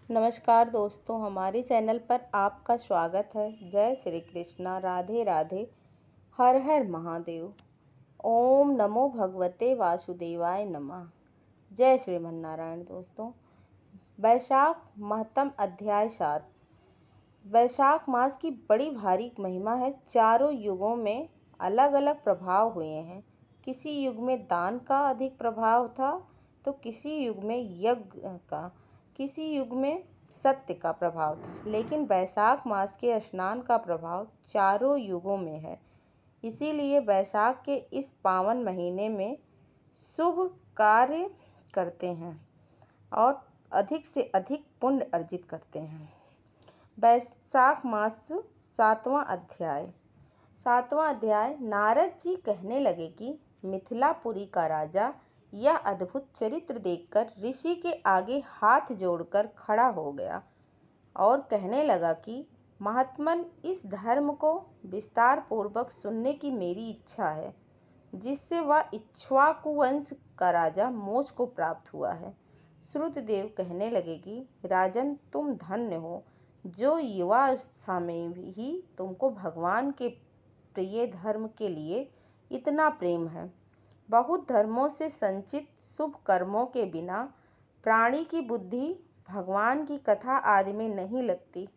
नमस्कार दोस्तों, हमारे चैनल पर आपका स्वागत है। जय श्री कृष्णा, राधे राधे, हर हर महादेव। ओम नमो भगवते वासुदेवाय नमः। जय श्रीमन्नारायण। दोस्तों, वैशाख महत्तम अध्याय 7। वैशाख मास की बड़ी भारी महिमा है। चारों युगों में अलग अलग प्रभाव हुए हैं। किसी युग में दान का अधिक प्रभाव था तो किसी युग में यज्ञ का, किसी युग में सत्य का प्रभाव था। लेकिन वैशाख मास के स्नान का प्रभाव चारों युगों में है। इसीलिए वैशाख के इस पावन महीने में शुभ कार्य करते हैं और अधिक से अधिक पुण्य अर्जित करते हैं। वैशाख मास 7वां अध्याय। 7वां अध्याय। नारद जी कहने लगे कि मिथिलापुरी का राजा यह अद्भुत चरित्र देखकर ऋषि के आगे हाथ जोड़कर खड़ा हो गया और कहने लगा कि महात्मन, इस धर्म को विस्तार पूर्वक सुनने की मेरी इच्छा है, जिससे वह इक्ष्वाकु वंश का राजा मोक्ष को प्राप्त हुआ है। श्रुतदेव कहने लगे कि राजन, तुम धन्य हो, जो युवा अवस्था में ही तुमको भगवान के प्रिय धर्म के लिए इतना प्रेम है। बहुत धर्मों से संचित शुभ कर्मों के बिना प्राणी की बुद्धि भगवान की कथा आदि में नहीं लगती।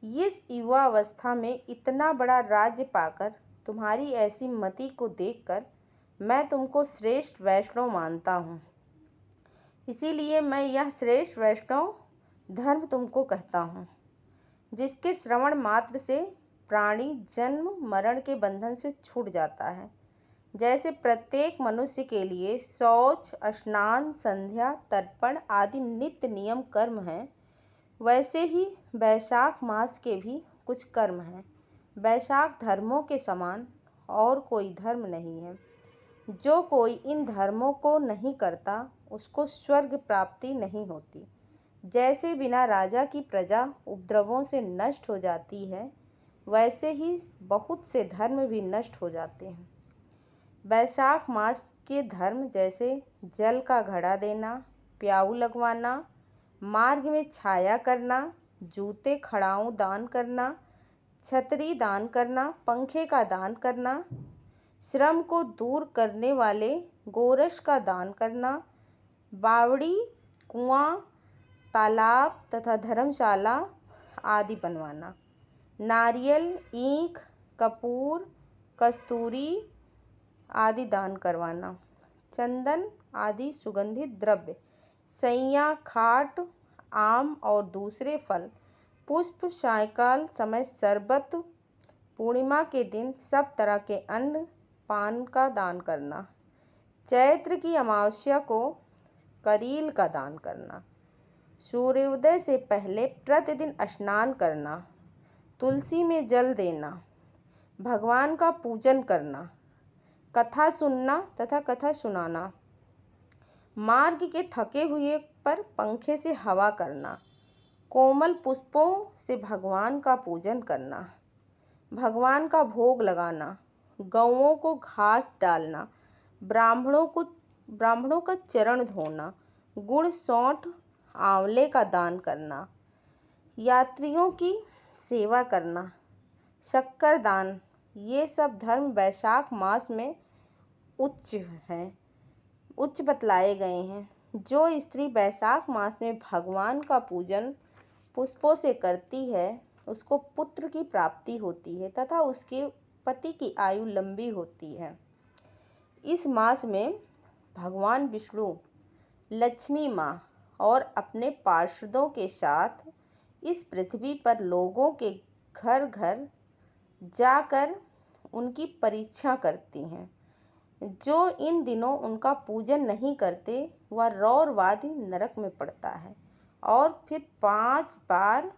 इस युवा अवस्था में इतना बड़ा राज्य पाकर तुम्हारी ऐसी मति को देखकर मैं तुमको श्रेष्ठ वैष्णव मानता हूँ। इसीलिए मैं यह श्रेष्ठ वैष्णव धर्म तुमको कहता हूँ, जिसके श्रवण मात्र से प्राणी जन्म मरण के बंधन से छूट जाता है। जैसे प्रत्येक मनुष्य के लिए शौच, स्नान, संध्या, तर्पण आदि नित्य नियम कर्म हैं, वैसे ही वैशाख मास के भी कुछ कर्म हैं। वैशाख धर्मों के समान और कोई धर्म नहीं है। जो कोई इन धर्मों को नहीं करता उसको स्वर्ग प्राप्ति नहीं होती। जैसे बिना राजा की प्रजा उपद्रवों से नष्ट हो जाती है, वैसे ही बहुत से धर्म भी नष्ट हो जाते हैं। वैशाख मास के धर्म जैसे जल का घड़ा देना, प्याऊ लगवाना, मार्ग में छाया करना, जूते खड़ाऊं दान करना, छतरी दान करना, पंखे का दान करना, श्रम को दूर करने वाले गोरस का दान करना, बावड़ी, कुआं, तालाब तथा धर्मशाला आदि बनवाना, नारियल, ईख, कपूर, कस्तूरी आदि दान करवाना, चंदन आदि सुगंधित द्रव्य, सैया, खाट, आम और दूसरे फल, पुष्प, सायंकाल समय शरबत, पूर्णिमा के दिन सब तरह के अन्न पान का दान करना, चैत्र की अमावस्या को करील का दान करना, सूर्योदय से पहले प्रतिदिन स्नान करना, तुलसी में जल देना, भगवान का पूजन करना, कथा सुनना तथा कथा सुनाना, मार्ग के थके हुए पर पंखे से हवा करना, कोमल पुष्पों से भगवान का पूजन करना, भगवान का भोग लगाना, गौओं को घास डालना, ब्राह्मणों का चरण धोना, गुड़, सौंठ, आंवले का दान करना, यात्रियों की सेवा करना, शक्कर दान, ये सब धर्म वैशाख मास में उच्च बतलाए गए हैं। जो स्त्री वैशाख मास में भगवान का पूजन पुष्पों से करती है, उसको पुत्र की प्राप्ति होती है तथा उसके पति की आयु लंबी होती है। इस मास में भगवान विष्णु, लक्ष्मी माँ और अपने पार्षदों के साथ इस पृथ्वी पर लोगों के घर घर जाकर उनकी परीक्षा करती हैं। जो इन दिनों उनका पूजन नहीं करते, वह रौरवादी नरक में पड़ता है और फिर 5 बार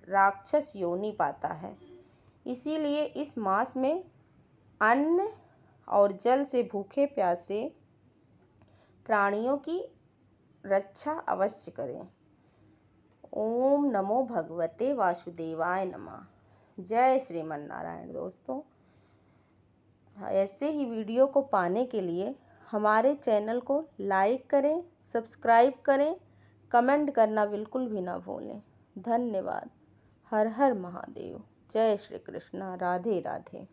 राक्षस योनि पाता है। इसीलिए इस मास में अन्न और जल से भूखे प्यासे प्राणियों की रक्षा अवश्य करें। ओम नमो भगवते वासुदेवाय नमः। जय श्रीमन्नारायण। दोस्तों, ऐसे ही वीडियो को पाने के लिए हमारे चैनल को लाइक करें, सब्सक्राइब करें, कमेंट करना बिल्कुल भी ना भूलें। धन्यवाद। हर हर महादेव। जय श्री कृष्णा। राधे राधे।